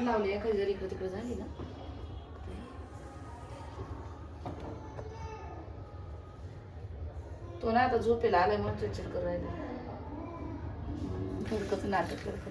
लावली एखादी जर इकडे तिकडे झाली ना. तो ना आता झोपेला आलाय म्हणून चिडचिड करू राहिला. कसं नाटक करत.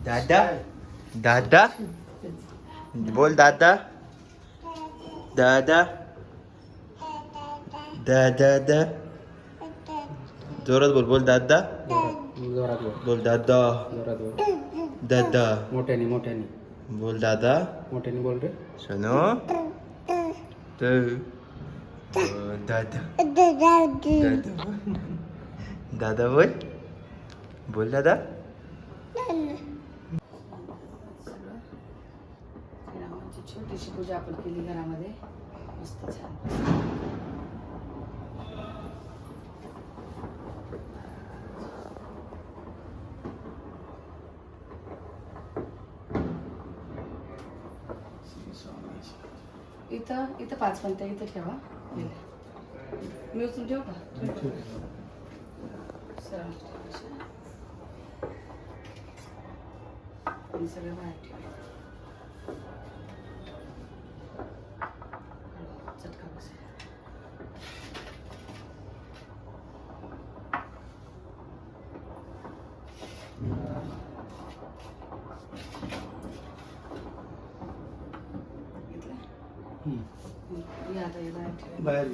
दादा दादा बोल दादा दादा दादा जोरात बोल बोल दादा जोरात बोल. बोल दादा जोरात बोल. दादा मोठ्याने बोल दादा बोल रे. सुनो तो दादा दादा दादा बोल दादा. छोटीशी पूजा आपण केली घरामध्ये मस्त छान. इथं 5 पंत्या इथं ठेवा. मी उचलून ठेवू का? सगळं बाहेर ठेवा. चटका बसेल. बाहेर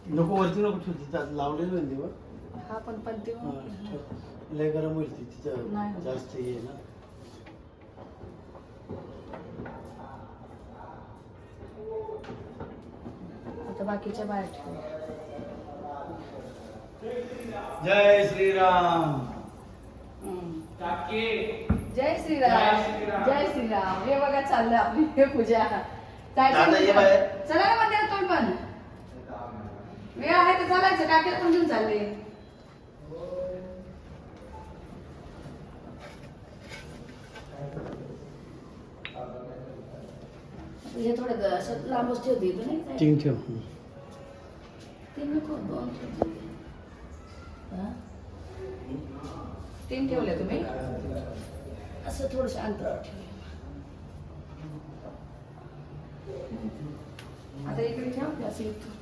नको वरती नको ठेव. तिथं लावलेलं आहे तेव्हा. हा पण लय गरम होईल तिथं. नाही. जास्त हे ना. आता बाकीच्या बाहेर ठेवू. जय श्रीराम. जय श्रीराम जय श्रीराम. हे बघा चाललं आपली हे पूजा. दादा ये बाहेर. चला ना मंदिरात तुम्ही पण. वेळ आहे तर चालायचं. टाकेला पण घेऊन चालले. हे थोडं असं लांबच ठेवते नाही. 3 ठेव. 3 नको 2 ठेवते. 3 ठेवले तुम्ही. असं थोडंसं अंतरावर ठेवले. आता इकडे ठेव. असं इथं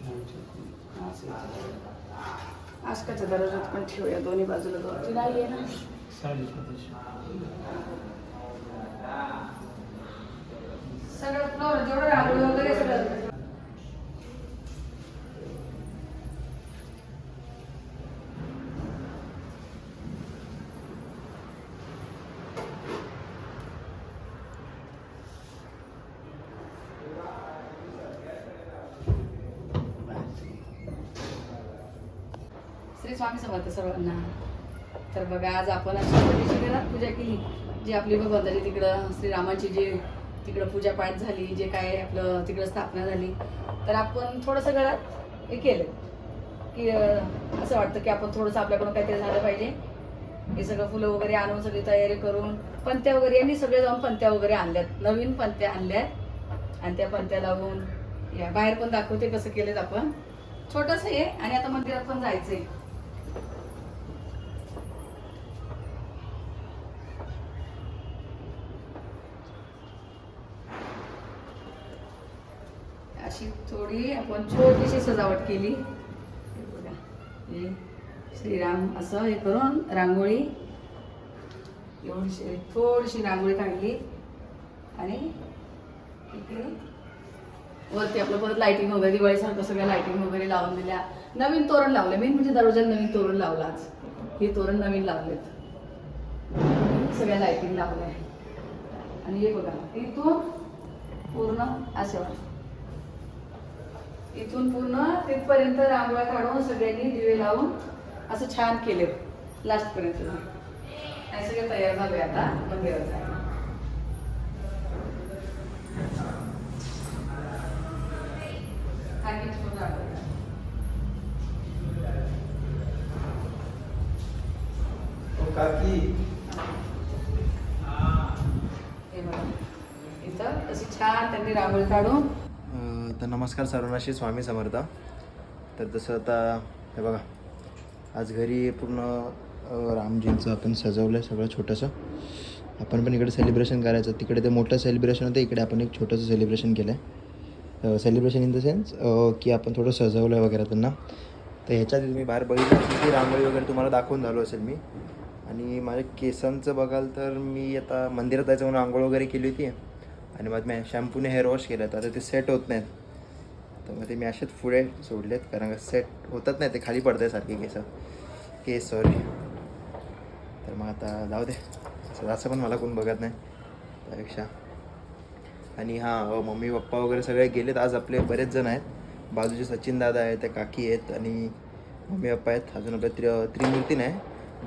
आसकाच्या दरवाजात पण ठेवूया. दोन्ही बाजूला 2-3 आहे ना. सगळं फ्लोर जेवढं रांगोळी वगैरे सगळं. श्री स्वामी समर्थ सर्वांना. तर बघा आज आपण अशा छोटीशी घरात पूजा केली. जी आपली भगवंताची तिकडं श्रीरामाची जी तिकडं पूजापाठ झाली. जे काय आपलं तिकडं स्थापना झाली. तर आपण थोडंसं घरात हे केलं की असं वाटतं की आपण थोडंसं आपल्याकडून काहीतरी झालं पाहिजे. हे सगळं फुलं वगैरे आणून सगळी तयारी करून पंत्या वगैरे यांनी सगळे जाऊन पंत्या वगैरे आणल्यात. नवीन पंत्या आणल्यात आणि त्या पंत्या लावून या बाहेर पण दाखवते कसं केलेत आपण. छोटंसं आहे आणि आता मंदिरात पण जायचंय. अशी थोडी आपण छोटीशी सजावट केली. बघा हे श्रीराम असं हे करून रांगोळी एवढीशी थोडीशी रांगोळी काढली आणि इकडे वरती आपलं परत लाइटिंग वगैरे दिवाळीसारखं सगळ्या लाइटिंग वगैरे लावून दिल्या. नवीन तोरण लावले. मेन म्हणजे दरवाजाला नवीन तोरण लावलं आज. हे तोरण नवीन लावलेत. सगळ्या लाइटिंग लावल्या आणि हे बघा इथून पूर्ण असं इथून पूर्ण तिथपर्यंत रांगोळ्या काढून सगळ्यांनी दिवे लावून असं छान केले लास्ट पर्यंत. हे सगळं तयार झालंय आता मंदिरात जायला. काकीची पूजा आहे. काकी हे बघा इथं अशी छान त्यांनी रांगोळी काढून. तर नमस्कार सर्वांना, श्री स्वामी समर्थ. तर जसं आता हे बघा, आज घरी पूर्ण रामजींचं आपण सजवलं आहे सगळं छोटंसं. आपण पण इकडे सेलिब्रेशन करायचं, तिकडे ते मोठं सेलिब्रेशन होतं, इकडे आपण एक छोटंसं सेलिब्रेशन केलं आहे. सेलिब्रेशन इन द सेन्स की आपण थोडं सजवलं आहे वगैरे त्यांना. तर ह्याच्यात मी बाहेर बघितलं की रांगोळी वगैरे तुम्हाला दाखवून झालो असेल मी. आणि माझ्या केसांचं बघाल तर मी आता मंदिरात जायचं म्हणून आंघोळ वगैरे केली होती आणि मग मी शॅम्पूने हेअर वॉश केलं, तर आता ते सेट होत नाहीत. तर मग ते मी असेच पुढे सोडलेत, कारण का सेट होतात नाही, ते खाली पडत आहे सारखे केस सॉरी. तर मग आता जाऊ दे, असं पण मला कोण बघत नाही त्यापेक्षा. आणि हां, मम्मी पप्पा वगैरे सगळे गेलेत आज. आपले बरेच जण आहेत, बाजूचे सचिन दादा आहेत, त्या काकी आहेत आणि मम्मी पप्पा आहेत. अजून आपल्या त्रिमूर्ती नाही,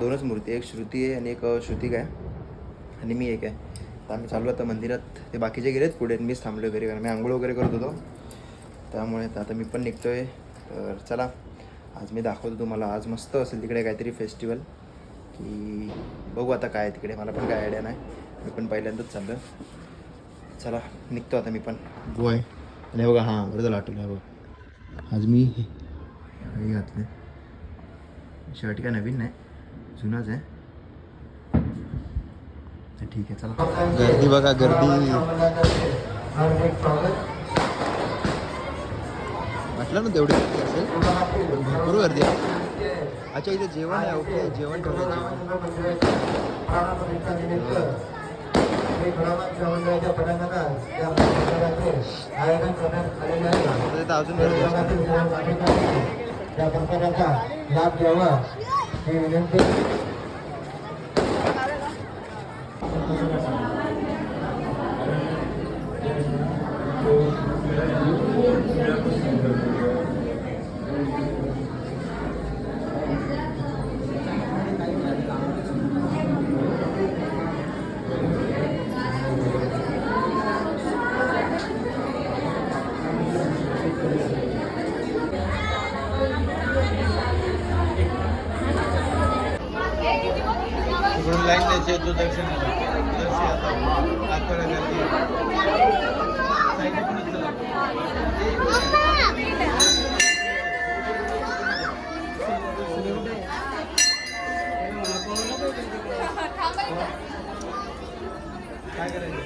2च मूर्ती, एक श्रुती आहे आणि एक श्रुतिका आहे आणि मी एक आहे. तर आम्ही चालू आता मंदिरात. ते बाकीचे गेलेत पुढे, मीच थांबलो घरी, कारण मी आंघोळ वगैरे करत होतो. त्यामुळे आता मी पण निघतो आहे. तर चला, आज मी दाखवतो तुम्हाला. आज मस्त असेल तिकडे काहीतरी फेस्टिवल, की बघू आता काय तिकडे, मला पण काय आयडिया नाही, मी पण पहिल्यांदाच चाललो. चला निघतो आता मी पण. गो आहे आणि बघा, हां बरं झालं आठवलं. बघा आज मी हे घातले शर्ट, काय नवीन नाही, जुनाच आहे. तर ठीक आहे, चला. गर्दी बघा, गर्दी वाटलं ना तेवढी गर्दी असेल, भरपूर गर्दी आहे. अच्छा, इथे जेवण आहे. ओके, जेवण ठेवलं, अजून गर्दी लाभ घ्यावा ही विनंती. लाईन द्यायची, तो दर्शन काय करायचं.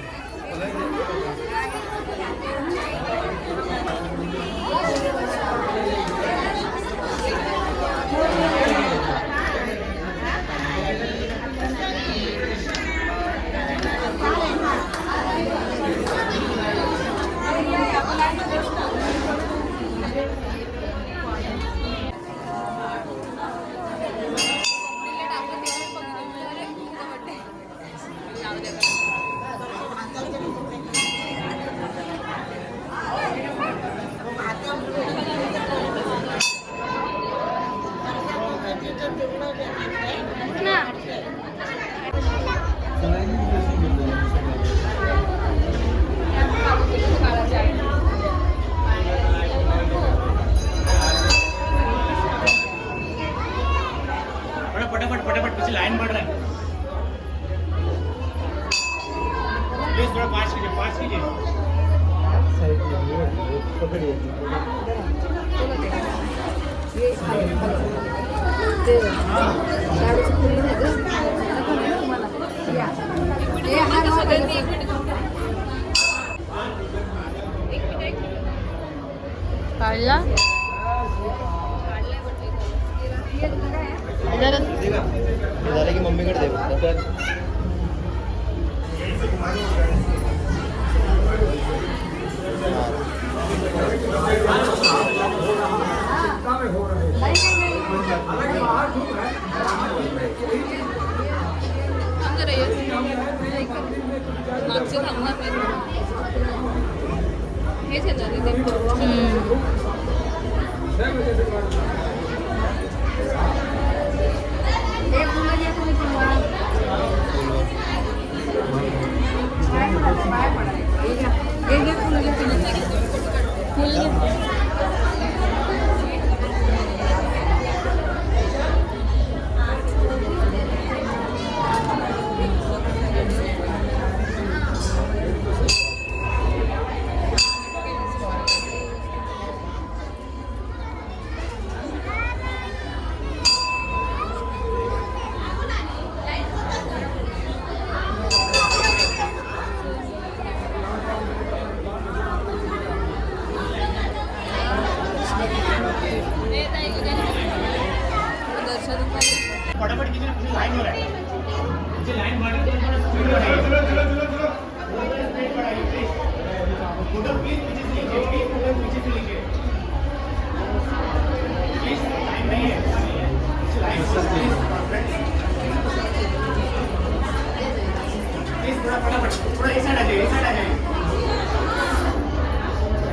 फटाफट पीछे लाइन बढ़ रहा है, प्लीज थोड़ा पास कीजिए. काढला झालं की मम्मीकडे दे फक्त. हेच आहे ना तिथे. एक पाय पडा हे घ्या हे घ्या फुलं घ्या फुल घ्या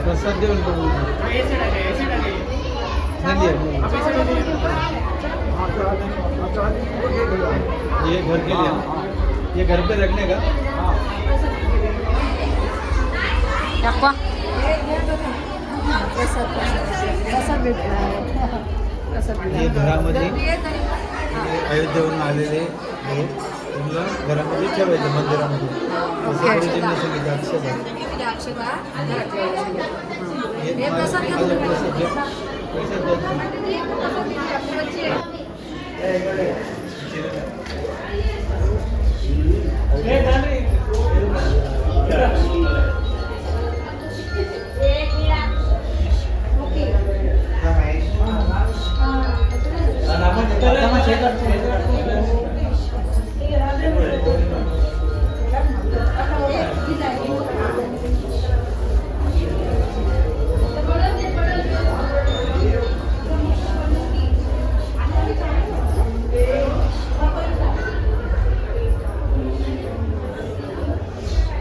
प्रसाद देऊन ये घर के लिए ये घर पे रखने का दाखवा प्रसाद भेटला हे घरामध्ये अयोध्येवरून आलेले हे त्यांना घरामध्ये ठेवायचं मंदिरामध्ये असं गुरुजींनी सांगितलं अक्षता हे प्रसाद घ्या.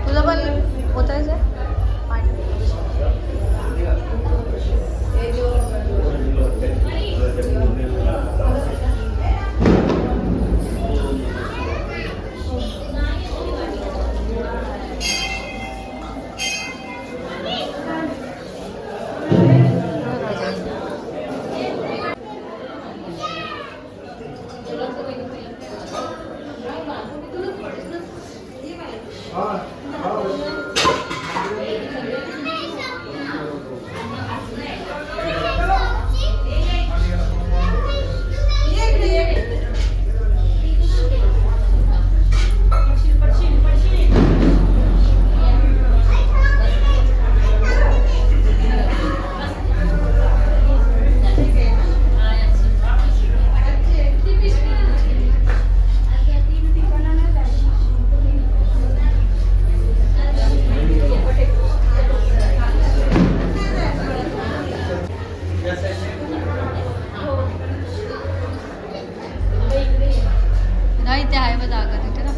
तुला पण होतायचं नाही ते आहे बघा जागा तिथे ना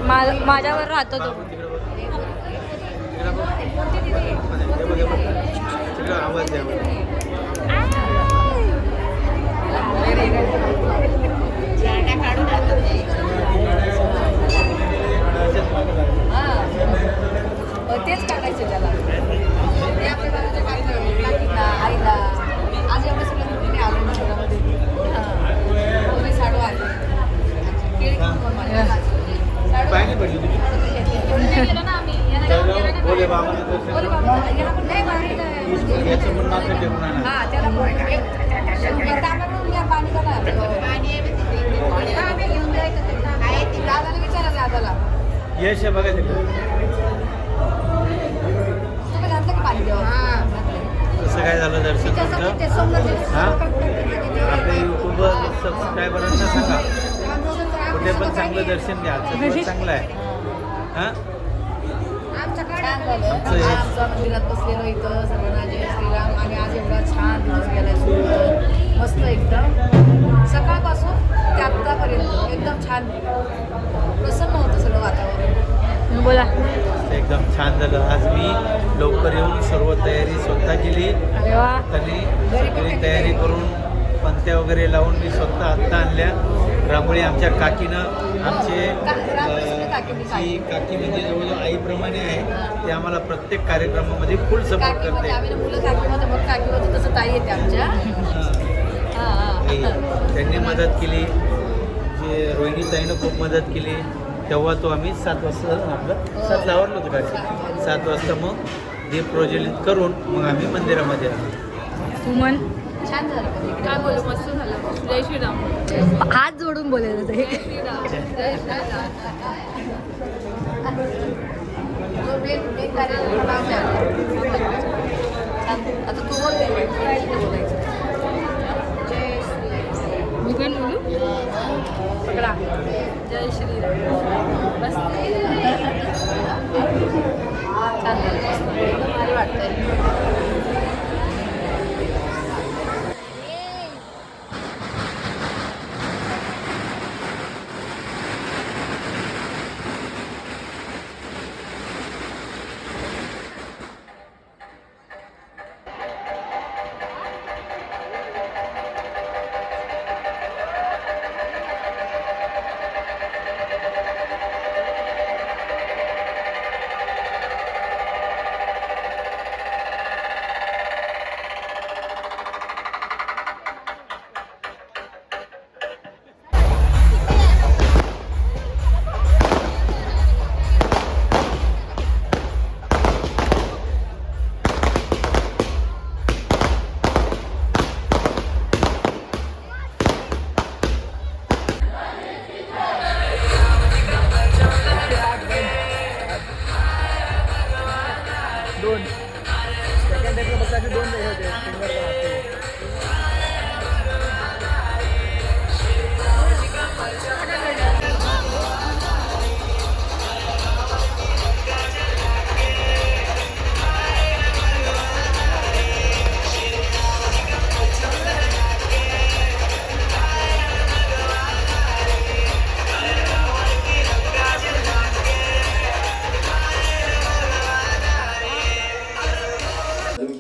माझ्यावर राहतो तो. आवाज द्या. तेच काढायचे त्याला ते आपल्या बाजूच्या काकीला आईला आज एवढं सगळं मुलीने आलो ना घरामध्ये कोणी साडू आले केळी कोण माझ्या पाय नाही पडली तुझी. गेलो ना आम्ही. बोले बाबा बोल बाबा याला पण नाही बाहेर याचं पण नातं ठेवून आणा. हा त्याला पाणी दादाला विचारा दादाला यश आहे बघा तिकडे. तुम्ही घातलं का पाणी देवा कसं काय झालं दर्शन तुमचं? हां आपल्या यूट्यूबवर सबस्क्रायबरांना सांगा कुठे पण चांगलं दर्शन घ्या. आजचं दिवस चांगलं आहे. हां छान झालं आमच्या मंदिरात बसलेलो इथं सर्वांना जय श्रीराम आणि आज एवढा छान दिवस गेलाय सुंदर मस्त एकदम सकाळपासून ते आत्तापर्यंत एकदम छान प्रसन्न होतं सगळं वातावरण. बोला. एकदम छान झालं. आज मी लवकर येऊन सर्व तयारी स्वतः केली. अरे वा. त्यांनी सगळी तयारी करून पंत्या वगैरे लावून मी स्वतः आत्ता आणल्या. रांगोळी आमच्या काकीनं आमची काकी म्हणजे जवळजवळ आईप्रमाणे आहे. ते आम्हाला प्रत्येक कार्यक्रमामध्ये फुल सपोर्ट करते. आम्ही मुलं काकीमध्ये मग काकीमध्ये तसं ताई येते आमच्या त्यांनी मदत केली. जे रोहिणी ताईनं खूप मदत केली. तेव्हा तो आम्ही 7 वाजता आपलं 7ला आवरलो होतो गाडी. 7 वाजता मग दीप प्रज्वलित करून मग आम्ही मंदिरामध्ये आलो. तू म्हण. छान झालं काय बोलू मस्त झालं. जय श्रीराम. हात जोडून बोलायचं ते. आता तू बोल बोलायचं मी पण बोलू. पकडा जय श्रीराम. बस. छान झालं मस्त भारी वाटतंय.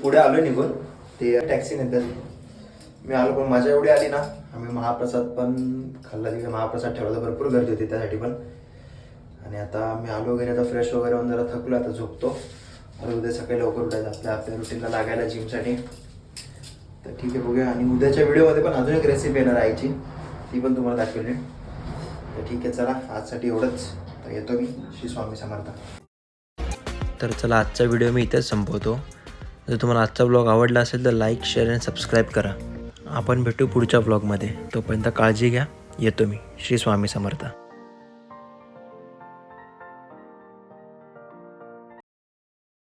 पुढे आलो निघून ते टॅक्सी नेतात. मी आलो पण मजा एवढी आली ना. आम्ही महाप्रसाद पण खाल्ला. तिकडे महाप्रसाद ठेवला तर भरपूर गर्दी होती त्यासाठी पण. आणि आता मी आलो वगैरे आता फ्रेश वगैरे होऊन जरा थकलो. आता झोपतो. आता उद्या सकाळी लवकर उठायचं आपल्या रुटीनला लागायला जिमसाठी. तर ठीक आहे बघूया. आणि उद्याच्या व्हिडिओमध्ये पण अजून एक रेसिपी येणार आईची. ती पण तुम्हाला दाखवली. तर ठीक आहे चला आजसाठी एवढंच. तर येतो मी. श्री स्वामी समर्थ. तर चला आजचा व्हिडिओ मी इथेच संपवतो. जर तुम्हाला आजचा ब्लॉग आवडला असेल तर लाईक शेअर आणि सबस्क्राईब करा. आपण भेटू पुढच्या ब्लॉगमध्ये. तोपर्यंत काळजी घ्या. येतो मी. श्री स्वामी समर्थ.